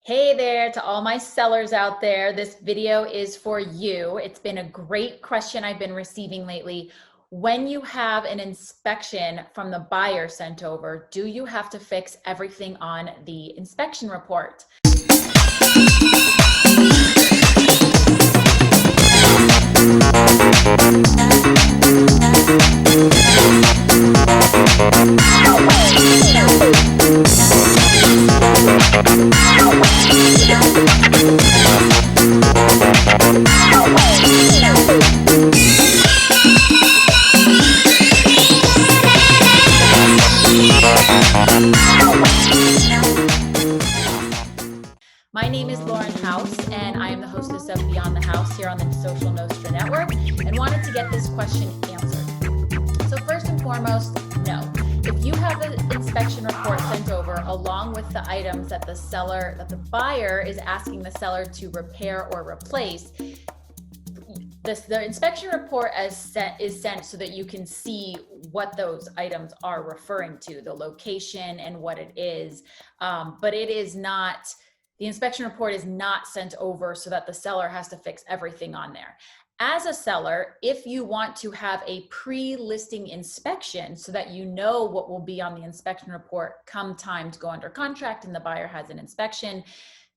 Hey there to all my sellers out there. This video is for you. It's been a great question I've been receiving lately. When you have an inspection from the buyer sent over, do you have to fix everything on the inspection report? My name is Lauren House, and I am the hostess of Beyond the House here on the Social Nostra Network, and wanted to get this question answered. So first and foremost, no. If you have an inspection report sent over along with the items that the buyer is asking the seller to repair or replace, the inspection report is sent so that you can see what those items are referring to, the location and what it is, but it is not. The inspection report is not sent over so that the seller has to fix everything on there. As a seller, if you want to have a pre-listing inspection so that you know what will be on the inspection report come time to go under contract and the buyer has an inspection,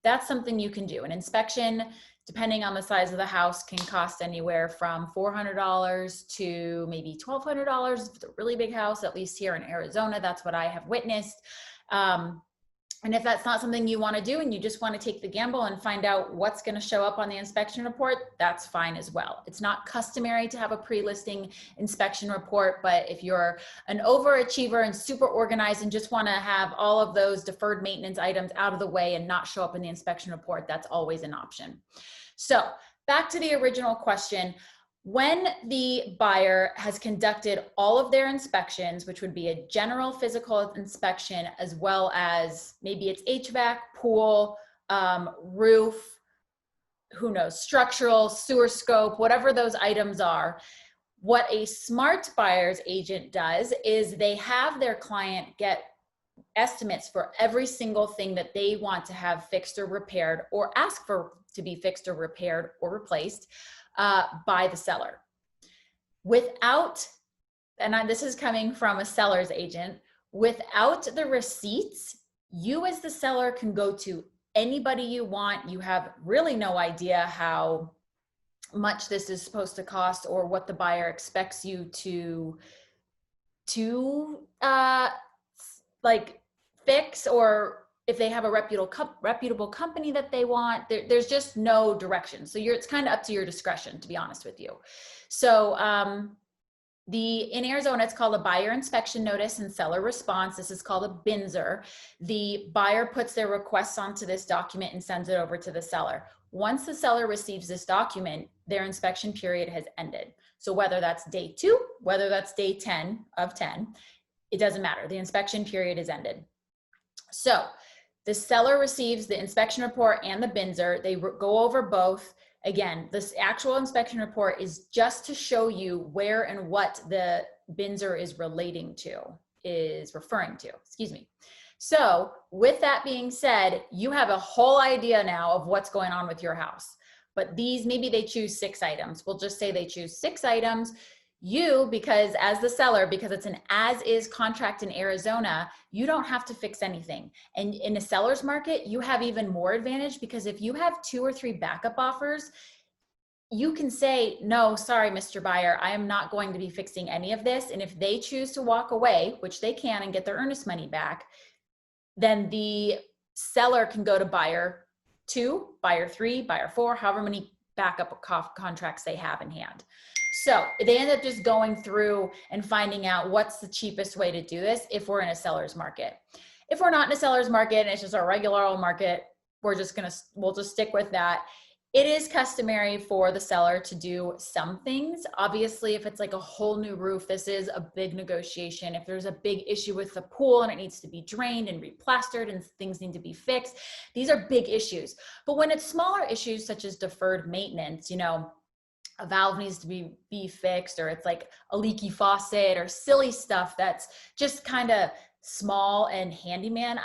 that's something you can do. An inspection, depending on the size of the house, can cost anywhere from $400 to maybe $1,200 if it's a really big house. At least here in Arizona, that's what I have witnessed. And if that's not something you want to do and you just want to take the gamble and find out what's going to show up on the inspection report, that's fine as well. It's not customary to have a pre-listing inspection report, but if you're an overachiever and super organized and just want to have all of those deferred maintenance items out of the way and not show up in the inspection report, that's always an option. So back to the original question. When the buyer has conducted all of their inspections, which would be a general physical inspection, as well as maybe it's HVAC, pool, roof, who knows, structural, sewer scope, whatever those items are, what a smart buyer's agent does is they have their client get estimates for every single thing that they want to have fixed or repaired or ask for to be fixed or repaired or replaced by the seller. Without, and this is coming from a seller's agent, without the receipts, you as the seller can go to anybody you want. You have really no idea how much this is supposed to cost or what the buyer expects you to like fix, or if they have a reputable company that they want. There's just no direction. So it's kind of up to your discretion, to be honest with you. So in Arizona, it's called a buyer inspection notice and seller response. This is called a BINSR. The buyer puts their requests onto this document and sends it over to the seller. Once the seller receives this document, their inspection period has ended. So whether that's day 2, whether that's day 10 of 10, it doesn't matter. The inspection period is ended. So the seller receives the inspection report and the BINSR. They go over both. Again, this actual inspection report is just to show you where and what the BINSR is referring to, excuse me. So with that being said, you have a whole idea now of what's going on with your house. But maybe they choose 6 items. We'll just say they choose 6 items. Because as the seller, because it's an as-is contract in Arizona, you don't have to fix anything. And in a seller's market, you have even more advantage, because if you have 2 or 3 backup offers, you can say, no, sorry, Mr. Buyer, I am not going to be fixing any of this. And if they choose to walk away, which they can, and get their earnest money back, then the seller can go to buyer 2, buyer 3, buyer 4, however many backup contracts they have in hand. So they end up just going through and finding out what's the cheapest way to do this if we're in a seller's market. If we're not in a seller's market and it's just a regular old market, we'll just stick with that. It is customary for the seller to do some things. Obviously, if it's like a whole new roof, this is a big negotiation. If there's a big issue with the pool and it needs to be drained and replastered and things need to be fixed, these are big issues. But when it's smaller issues such as deferred maintenance, a valve needs to be fixed, or it's like a leaky faucet, or silly stuff that's just kind of small and handyman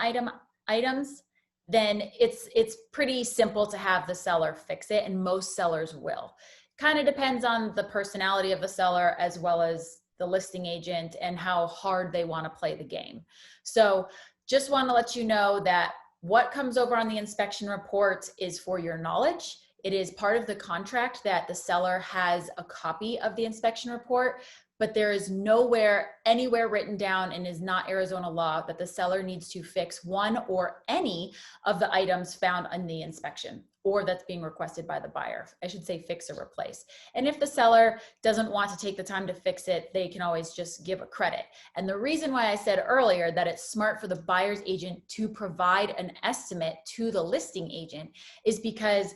items, then it's pretty simple to have the seller fix it, and most sellers will. Kind of depends on the personality of the seller as well as the listing agent and how hard they want to play the game. So just want to let you know that what comes over on the inspection report is for your knowledge. It is part of the contract that the seller has a copy of the inspection report, but there is nowhere, anywhere written down, and is not Arizona law, that the seller needs to fix one or any of the items found in the inspection or that's being requested by the buyer. I should say fix or replace. And if the seller doesn't want to take the time to fix it, they can always just give a credit. And the reason why I said earlier that it's smart for the buyer's agent to provide an estimate to the listing agent is because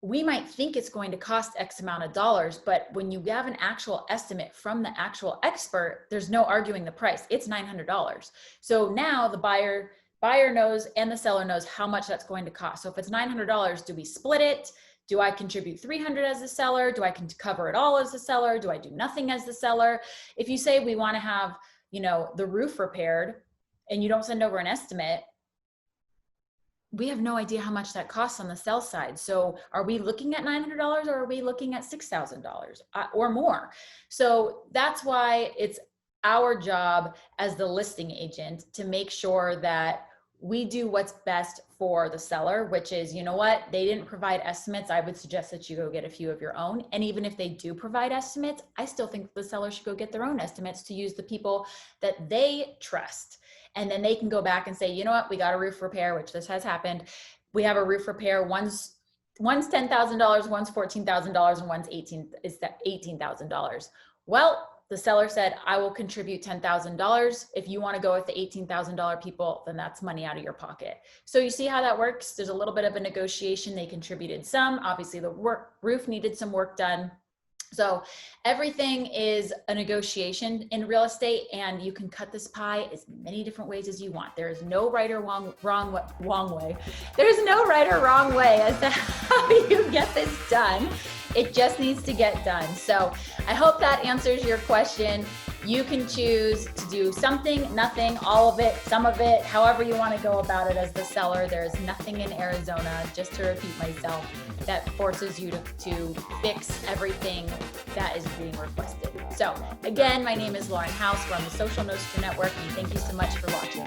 we might think it's going to cost X amount of dollars, but when you have an actual estimate from the actual expert, there's no arguing the price. It's $900. So now the buyer knows and the seller knows how much that's going to cost. So if it's $900, do we split it? Do I contribute $300 as the seller? Do I cover it all as the seller? Do I do nothing as the seller? If you say we want to have, the roof repaired and you don't send over an estimate, we have no idea how much that costs on the sell side. So are we looking at $900 or are we looking at $6,000 or more? So that's why it's our job as the listing agent to make sure that we do what's best for the seller, which is, you know what, they didn't provide estimates. I would suggest that you go get a few of your own. And even if they do provide estimates, I still think the seller should go get their own estimates to use the people that they trust. And then they can go back and say, you know what, we got a roof repair, which this has happened. We have a roof repair. One's $10,000, one's $14,000, and one's $18,000. Well, the seller said, I will contribute $10,000. If you want to go with the $18,000 people, then that's money out of your pocket. So you see how that works? There's a little bit of a negotiation. They contributed some. Obviously, the roof needed some work done. So everything is a negotiation in real estate, and you can cut this pie as many different ways as you want. There is no right or wrong way. There's no right or wrong way as to how you get this done. It just needs to get done. So I hope that answers your question. You can choose to do something, nothing, all of it, some of it, however you want to go about it as the seller. There is nothing in Arizona, just to repeat myself, that forces you to fix everything that is being requested. So again, my name is Lauren House. We're on the Social Nostra Network, and thank you so much for watching.